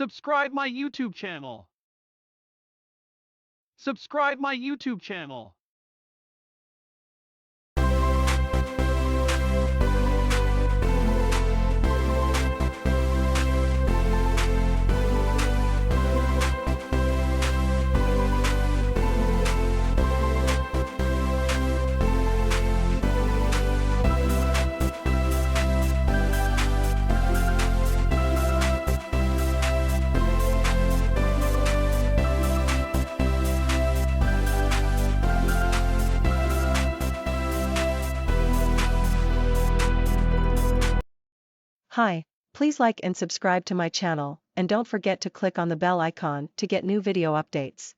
Subscribe my YouTube channel. Subscribe my YouTube channel. Hi, please like and subscribe to my channel, and don't forget to click on the bell icon to get new video updates.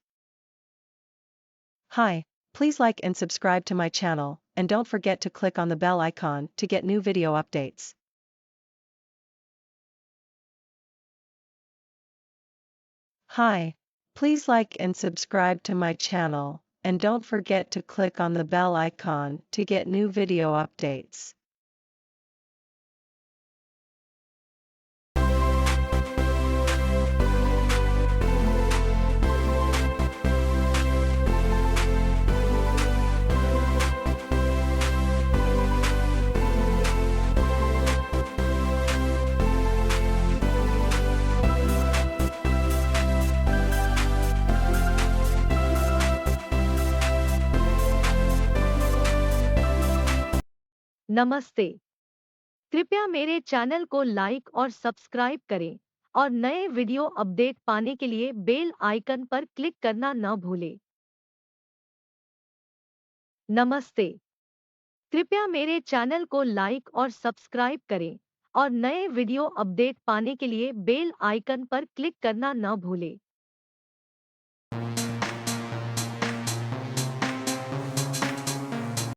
Hi, please like and subscribe to my channel, and don't forget to click on the bell icon to get new video updates. Hi, please like and subscribe to my channel, and don't forget to click on the bell icon to get new video updates. नमस्ते। कृपया मेरे channel को like और subscribe करें और नए video update पाने के लिए बेल आइकन पर क्लिक करना न भूलें। नमस्ते। कृपया मेरे चैनल को लाइक और सब्सक्राइब करें और नए वीडियो अपडेट पाने के लिए बेल आइकन पर क्लिक करना न भूलें।